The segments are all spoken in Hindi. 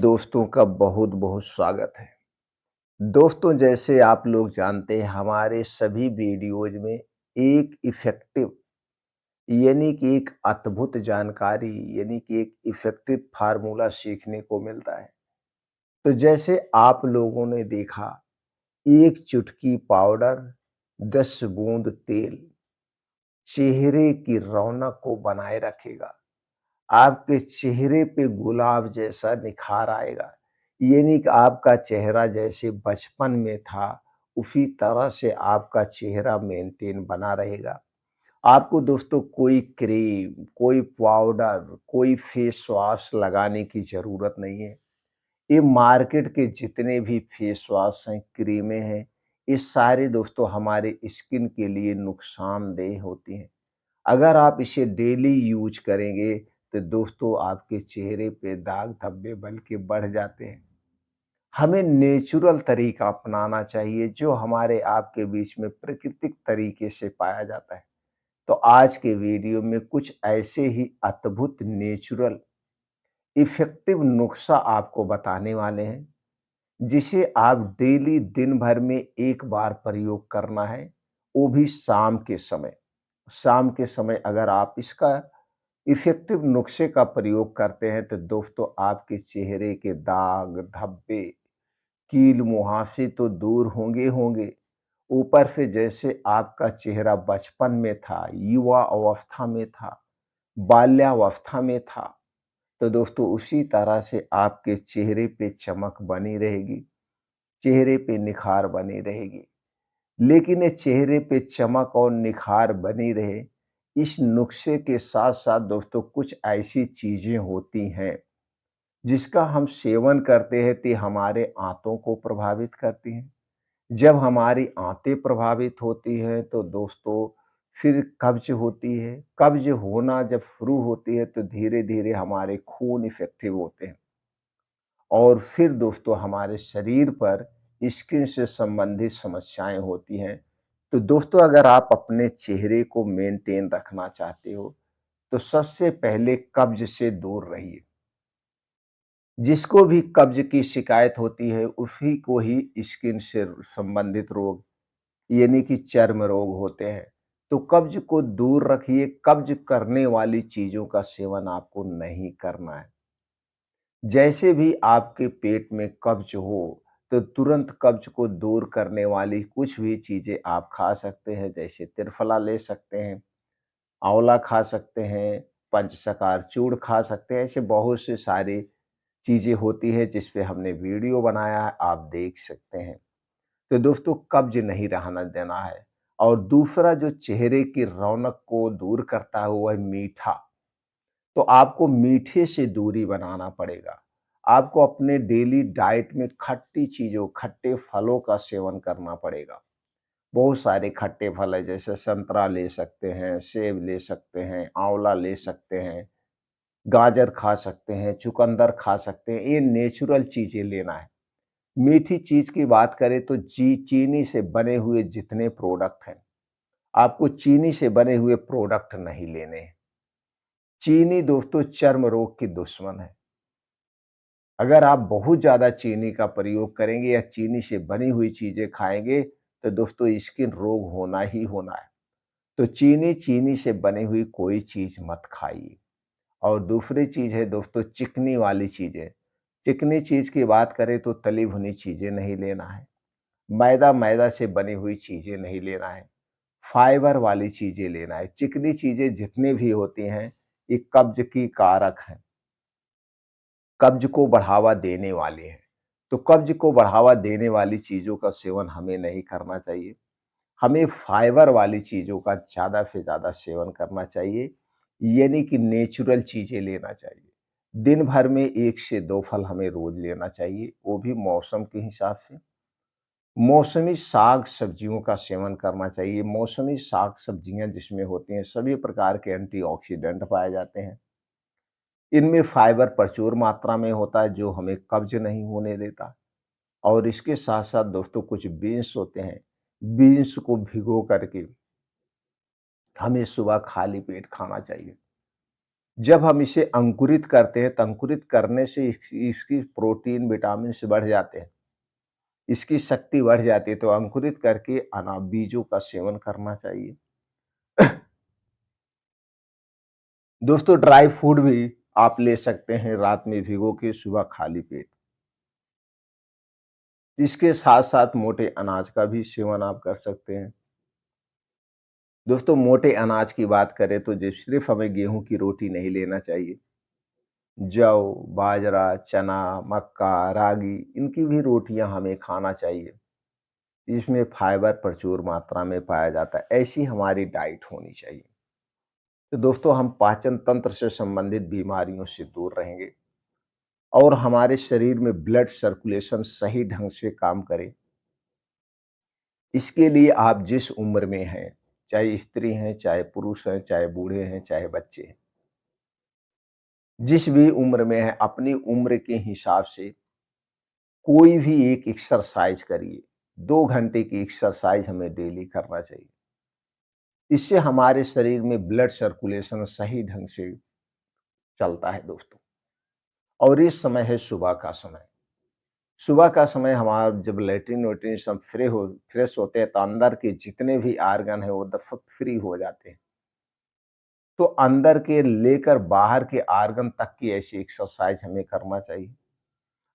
दोस्तों का बहुत बहुत स्वागत है। दोस्तों, जैसे आप लोग जानते हैं, हमारे सभी वीडियोज में एक इफेक्टिव यानी कि एक अद्भुत जानकारी यानी कि एक इफेक्टिव फार्मूला सीखने को मिलता है। तो जैसे आप लोगों ने देखा, एक चुटकी पाउडर, 10 बूंद तेल चेहरे की रौनक को बनाए रखेगा। आपके चेहरे पे गुलाब जैसा निखार आएगा। यानी कि आपका चेहरा जैसे बचपन में था, उसी तरह से आपका चेहरा मेंटेन बना रहेगा। आपको दोस्तों कोई क्रीम, कोई पाउडर, कोई फेस वॉश लगाने की ज़रूरत नहीं है। ये मार्केट के जितने भी फेस वॉश हैं, क्रीमें हैं, ये सारे दोस्तों हमारे स्किन के लिए नुकसानदेह होती हैं। अगर आप इसे डेली यूज करेंगे तो दोस्तों आपके चेहरे पे दाग धब्बे बल्कि बढ़ जाते हैं। हमें नेचुरल तरीका अपनाना चाहिए जो हमारे आपके बीच में प्राकृतिक तरीके से पाया जाता है। तो आज के वीडियो में कुछ ऐसे ही अद्भुत नेचुरल इफेक्टिव नुस्खा आपको बताने वाले हैं, जिसे आप डेली दिन भर में एक बार प्रयोग करना है, वो भी शाम के समय। शाम के समय अगर आप इसका इफ़ेक्टिव नुस्खे का प्रयोग करते हैं तो दोस्तों आपके चेहरे के दाग, धब्बे, कील मुहासे तो दूर होंगे। ऊपर से जैसे आपका चेहरा बचपन में था, युवा अवस्था में था, बाल्यावस्था में था, तो दोस्तों उसी तरह से आपके चेहरे पे चमक बनी रहेगी, चेहरे पे निखार बनी रहेगी। लेकिन ये चेहरे पे चमक और निखार बनी रहे, इस नुस्खे के साथ-साथ दोस्तों कुछ ऐसी चीज़ें होती हैं, जिसका हम सेवन करते हैं तो हमारे आंतों को प्रभावित करती हैं। जब हमारी आंतें प्रभावित होती हैं तो दोस्तों फिर कब्ज़ होती है। कब्ज़ होना जब शुरू होती है तो धीरे-धीरे हमारे खून इफ़ेक्टिव होते हैं। और फिर दोस्तों हमारे शरीर पर स्किन से संबंधित समस्याएँ होती हैं। तो दोस्तों अगर आप अपने चेहरे को मेंटेन रखना चाहते हो, तो सबसे पहले कब्ज़ से दूर रहिए। जिसको भी कब्ज़ की शिकायत होती है, उसी को ही स्किन से संबंधित रोग यानी कि चर्म रोग होते हैं। तो कब्ज़ को दूर रखिए, कब्ज़ करने वाली चीज़ों का सेवन आपको नहीं करना है। जैसे भी आपके पेट में कब्ज़ हो, तो तुरंत कब्ज़ को दूर करने वाली कुछ भी चीज़ें आप खा सकते हैं, जैसे त्रिफला ले सकते हैं, आँवला खा सकते हैं, पंचशकार चूर्ण खा सकते हैं। ऐसे बहुत से सारी चीज़ें होती हैं जिस पे हमने वीडियो बनाया है, आप देख सकते हैं। तो दोस्तों कब्ज़ नहीं रहने देना है। और दूसरा जो चेहरे की रौनक को दूर करता है वो है मीठा। तो आपको मीठे से दूरी बनाना पड़ेगा। आपको अपने डेली डाइट में खट्टी चीज़ों, खट्टे फलों का सेवन करना पड़ेगा। बहुत सारे खट्टे फल हैं, जैसे संतरा ले सकते हैं, सेब ले सकते हैं, आँवला ले सकते हैं, गाजर खा सकते हैं, चुकंदर खा सकते हैं। ये नेचुरल चीज़ें लेना है। मीठी चीज़ की बात करें तो चीनी से बने हुए जितने प्रोडक्ट हैं, आपको चीनी से बने हुए प्रोडक्ट नहीं लेने हैं। चीनी दोस्तों चर्म रोग की दुश्मन है। अगर आप बहुत ज़्यादा चीनी का प्रयोग करेंगे या चीनी से बनी हुई चीज़ें खाएँगे, तो दोस्तों स्किन रोग होना ही होना है। तो चीनी से बनी हुई कोई चीज़ मत खाइए। और दूसरी चीज़ है दोस्तों चिकनी वाली चीज़ें। चिकनी चीज़ की बात करें तो तली भुनी चीज़ें नहीं लेना है। मैदा से बनी हुई चीज़ें नहीं लेना है। फाइबर वाली चीज़ें लेना है। चिकनी चीज़ें जितनी भी होती हैं, ये कब्ज़ की कारक हैं। कब्ज़ को बढ़ावा देने वाले हैं। तो कब्ज़ को बढ़ावा देने वाली चीज़ों का सेवन हमें नहीं करना चाहिए। हमें फाइबर वाली चीज़ों का ज़्यादा से ज़्यादा सेवन करना चाहिए, यानी कि नेचुरल चीज़ें लेना चाहिए। दिन भर में 1 से 2 फल हमें रोज़ लेना चाहिए, वो भी मौसम के हिसाब से। मौसमी साग-सब्जियों का सेवन करना चाहिए। मौसमी साग-सब्जियाँ जिसमें होती हैं, सभी प्रकार के एंटीऑक्सीडेंट पाए जाते हैं। इनमें फाइबर प्रचुर मात्रा में होता है जो हमें कब्ज़ नहीं होने देता। और इसके साथ-साथ दोस्तों कुछ बीन्स होते हैं, बीन्स को भिगो करके हमें सुबह खाली पेट खाना चाहिए। जब हम इसे अंकुरित करते हैं, तो अंकुरित करने से इसकी प्रोटीन, विटामिन्स बढ़ जाते हैं, इसकी शक्ति बढ़ जाती है, तो अंकुरित करके बीजों का सेवन करना चाहिए। दोस्तों, ड्राई फूड भी आप ले सकते हैं रात में भिगो के, सुबह खाली पेट। इसके साथ-साथ मोटे अनाज का भी सेवन आप कर सकते हैं। दोस्तों, मोटे अनाज की बात करें तो सिर्फ़ हमें गेहूँ की रोटी नहीं लेना चाहिए। जौ, बाजरा, चना, मक्का, रागी, इनकी भी रोटियाँ हमें खाना चाहिए। इसमें फाइबर प्रचुर मात्रा में पाया जाता है। ऐसी हमारी डाइट होनी चाहिए। तो दोस्तों, हम पाचन तंत्र से संबंधित बीमारियों से दूर रहेंगे और हमारे शरीर में ब्लड सर्कुलेशन सही ढंग से काम करे। इसके लिए आप जिस उम्र में हैं, चाहे स्त्री हैं, चाहे पुरुष हैं, चाहे बूढ़े हैं, चाहे बच्चे हैं, जिस भी उम्र में हैं, अपनी उम्र के हिसाब से कोई भी एक एक्सरसाइज करिए। 2 घंटे की एक्सरसाइज हमें डेली करना चाहिए। इससे हमारे शरीर में ब्लड सर्कुलेशन सही ढंग से चलता है दोस्तों। और इस समय है सुबह का समय। सुबह का समय हमारा जब लैट्रिन-वैट्रिन सब फ्रेश होते हैं, तो अंदर के जितने भी आर्गन हैं, वो सब फ्री हो जाते हैं। तो अंदर के लेकर बाहर के आर्गन तक की ऐसी एक्सरसाइज हमें करना चाहिए।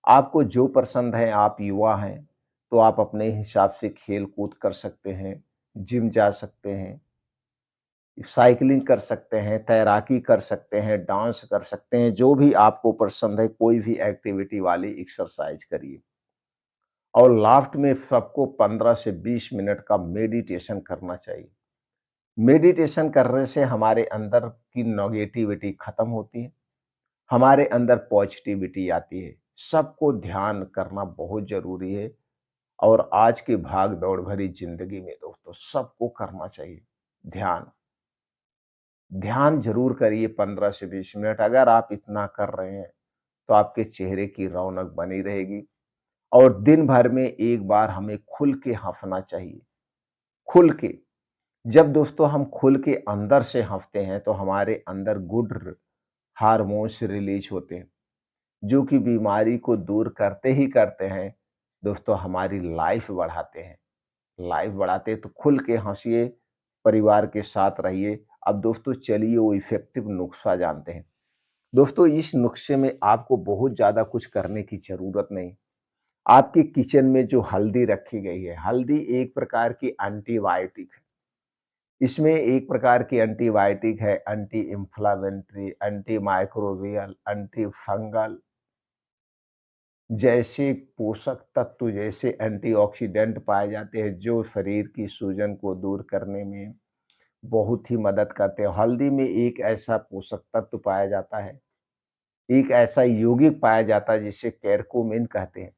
आपको जो पसंद है, आप युवा हैं, तो आप अपने हिसाब से खेल-कूद कर सकते हैं, जिम जा सकते हैं, साइक्लिंग कर सकते हैं, तैराकी कर सकते हैं, डांस कर सकते हैं, जो भी आपको पसंद है, कोई भी एक्टिविटी वाली एक्सरसाइज करिए। और लास्ट में सबको 15 से 20 मिनट का मेडिटेशन करना चाहिए। मेडिटेशन करने से हमारे अंदर की नेगेटिविटी खत्म होती है, हमारे अंदर पॉजिटिविटी आती है। सबको ध्यान करना बहुत ज़रूरी है और आज की भाग-दौड़ भरी ज़िंदगी में दोस्तों सबको करना चाहिए ध्यान। ध्यान ज़रूर करिए 15 से 20 मिनट। अगर आप इतना कर रहे हैं, तो आपके चेहरे की रौनक बनी रहेगी और दिन भर में एक बार हमें खुल के हँसना चाहिए, खुल के। जब दोस्तों हम खुल के अंदर से हँसते हैं, तो हमारे अंदर गुड हार्मोन्स रिलीज़ होते हैं, जो कि बीमारी को दूर करते ही करते हैं, दोस्तों हमारी लाइफ़ बढ़ाते हैं। लाइफ़ बढ़ाते तो खुल के हँसिए, परिवार के साथ रहिए। अब दोस्तों चलिए वो इफ़ेक्टिव नुस्ख़ा जानते हैं। दोस्तों, इस नुस्ख़े में आपको बहुत ज़्यादा कुछ करने की ज़रूरत नहीं। आपके किचन में जो हल्दी रखी गई है, हल्दी एक प्रकार की एंटीबायोटिक है। इसमें एक प्रकार की एंटीबायोटिक है, anti inflammatory, anti microbial, anti fungal जैसे पोषक तत्व, जैसे एंटीऑक्सीडेंट पाए जाते हैं, जो शरीर की सूजन को दूर करने में बहुत ही मदद करते हैं। हल्दी में एक ऐसा पोषक तत्व पाया जाता है, एक ऐसा यौगिक पाया जाता है जिसे कैरक्यूमिन कहते हैं।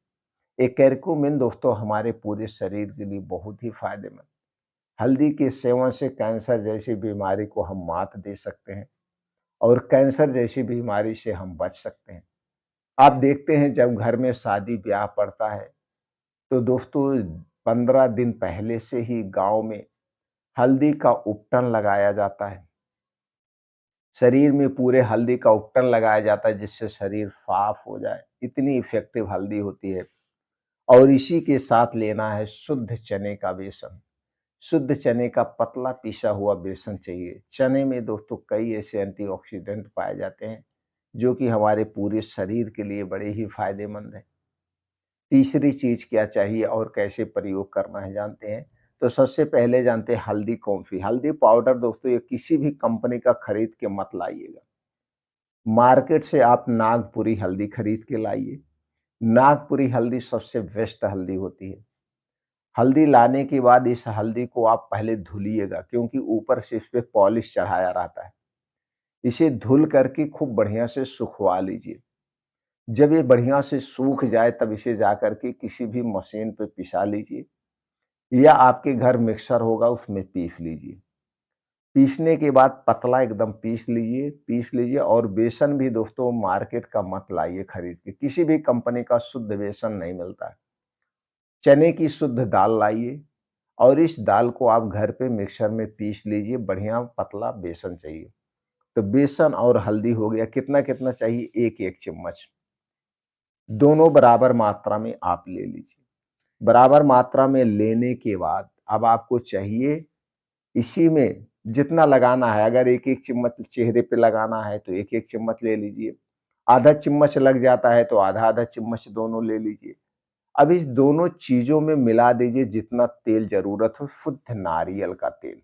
ये कैरक्यूमिन दोस्तों हमारे पूरे शरीर के लिए बहुत ही फायदेमंद। हल्दी के सेवन से कैंसर जैसी बीमारी को हम मात दे सकते हैं और कैंसर जैसी बीमारी से हम बच सकते हैं। आप देखते हैं जब घर में शादी-ब्याह पड़ता है, तो दोस्तों 15 दिन पहले से ही गाँव में हल्दी का उपटन लगाया जाता है। शरीर में पूरे हल्दी का उपटन लगाया जाता है जिससे शरीर साफ हो जाए। इतनी इफ़ेक्टिव हल्दी होती है और इसी के साथ लेना है शुद्ध चने का बेसन। शुद्ध चने का पतला पिसा हुआ बेसन चाहिए। चने में दोस्तों कई ऐसे एंटीऑक्सीडेंट पाए जाते हैं, जो कि हमारे पूरे शरीर के लिए बड़े ही फ़ायदेमंद हैं। तीसरी चीज़ क्या चाहिए और कैसे प्रयोग करना है जानते हैं? तो सबसे पहले जानते हैं हल्दी कौन-सी? हल्दी पाउडर दोस्तों ये किसी भी कंपनी का खरीद के मत लाइएगा। मार्केट से आप नागपुरी हल्दी खरीद के लाइए। नागपुरी हल्दी सबसे बेस्ट हल्दी होती है। हल्दी लाने के बाद इस हल्दी को आप पहले धुलिएगा क्योंकि ऊपर से इस पे पॉलिश चढ़ाया रहता है। इसे धुल करके खूब बढ़िया से सुखवा लीजिए। जब ये बढ़िया से सूख जाए तब इसे जाकर के किसी भी मशीन पे पिसा लीजिए या आपके घर मिक्सर होगा उसमें पीस लीजिए। पीसने के बाद पतला एकदम पीस लीजिए और बेसन भी दोस्तों मार्केट का मत लाइए खरीद के, किसी भी कंपनी का शुद्ध बेसन नहीं मिलता है। चने की शुद्ध दाल लाइए और इस दाल को आप घर पे मिक्सर में पीस लीजिए, बढ़िया पतला बेसन चाहिए। तो बेसन और हल्दी हो गया, कितना-कितना चाहिए? 1-1 चम्मच। दोनों बराबर मात्रा में आप ले लीजिए। बराबर मात्रा में लेने के बाद अब आपको चाहिए इसी में जितना लगाना है, अगर 1-1 चम्मच चेहरे पे लगाना है तो 1-1 चम्मच ले लीजिए। आधा चम्मच लग जाता है तो आधा-आधा चम्मच दोनों ले लीजिए। अब इस दोनों चीज़ों में मिला दीजिए जितना तेल ज़रूरत हो, शुद्ध नारियल का तेल।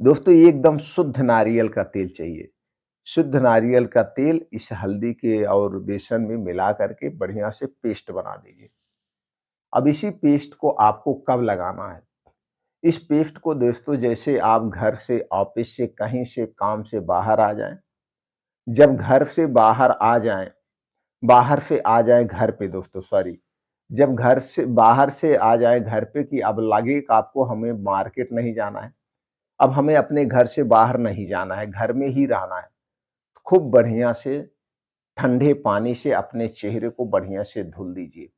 दोस्तों ये एकदम शुद्ध नारियल का तेल चाहिए। शुद्ध नारियल का तेल इस हल्दी के और बेसन में मिला करके बढ़िया से पेस्ट बना दीजिए। अब इसी पेस्ट को आपको कब लगाना है? इस पेस्ट को दोस्तों जैसे आप घर से, ऑफिस से, कहीं से काम से बाहर आ जाएँ, जब घर से बाहर आ जाएँ, बाहर से आ जाएँ घर पे दोस्तों सॉरी, जब घर से बाहर से आ जाएँ घर पे कि अब लगे कि आपको हमें मार्केट नहीं जाना है, अब हमें अपने घर से बाहर नहीं जाना है, घर में ही रहना है। खूब बढ़िया से ठंडे पानी से अपने चेहरे को बढ़िया से धुल दीजिए।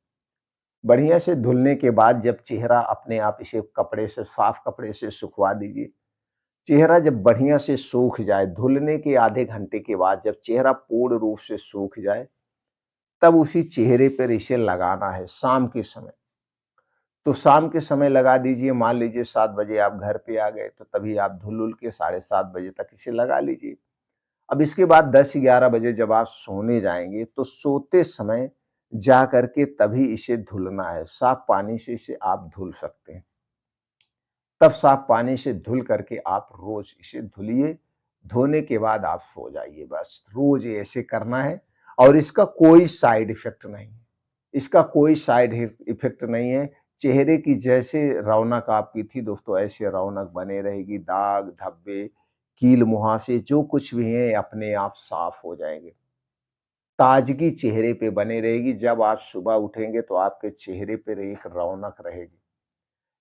बढ़िया से धुलने के बाद जब चेहरा अपने आप इसे कपड़े से साफ कपड़े से सुखवा दीजिए। चेहरा जब बढ़िया से सूख जाए, धुलने के आधे घंटे के बाद जब चेहरा पूर्ण रूप से सूख जाए, तब उसी चेहरे पर इसे लगाना है शाम के समय। तो शाम के समय लगा दीजिए, मान लीजिए 7 बजे आप घर पे आ गए, तो तभी आप धुल-उल के साढ़े 7 बजे तक इसे लगा लीजिए। अब इसके बाद 10-11 बजे जब आप सोने जाएँगे, तो सोते समय जा कर के तभी इसे धुलना है। साफ पानी से इसे आप धुल सकते हैं। तब साफ पानी से धुल करके आप रोज़ इसे धुलिए, धोने के बाद आप सो जाइए बस। रोज़ ऐसे करना है और इसका कोई साइड इफ़ेक्ट नहीं है। इसका कोई साइड इफ़ेक्ट नहीं है। चेहरे की जैसे रौनक आपकी थी दोस्तों, ऐसे रौनक बने रहेगी। दाग, धब्बे, कील-मुहासे जो कुछ भी हैं अपने आप साफ हो जाएँगे। ताज़गी चेहरे पे बनी रहेगी। जब आप सुबह उठेंगे तो आपके चेहरे पर एक रौनक रहेगी।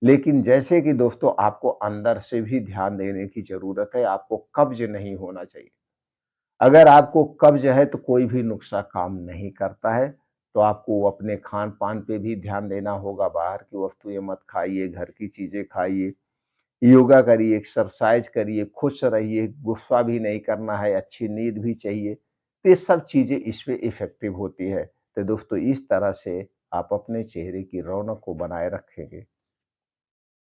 लेकिन जैसे कि दोस्तों आपको अंदर से भी ध्यान देने की ज़रूरत है, आपको कब्ज़ नहीं होना चाहिए। अगर आपको कब्ज़ है तो कोई भी नुस्ख़ा काम नहीं करता है, तो आपको अपने खान-पान पे भी ध्यान देना होगा, बाहर की वस्तुएँ मत खाइए, घर की चीज़ें खाइए, योगा करिए, एक्सरसाइज़ करिए, खुश रहिए, गुस्सा भी नहीं करना है, अच्छी नींद भी चाहिए। तो ये सब चीज़ें इसमें इफ़ेक्टिव होती है। तो दोस्तों इस तरह से आप अपने चेहरे की रौनक को बनाए रखेंगे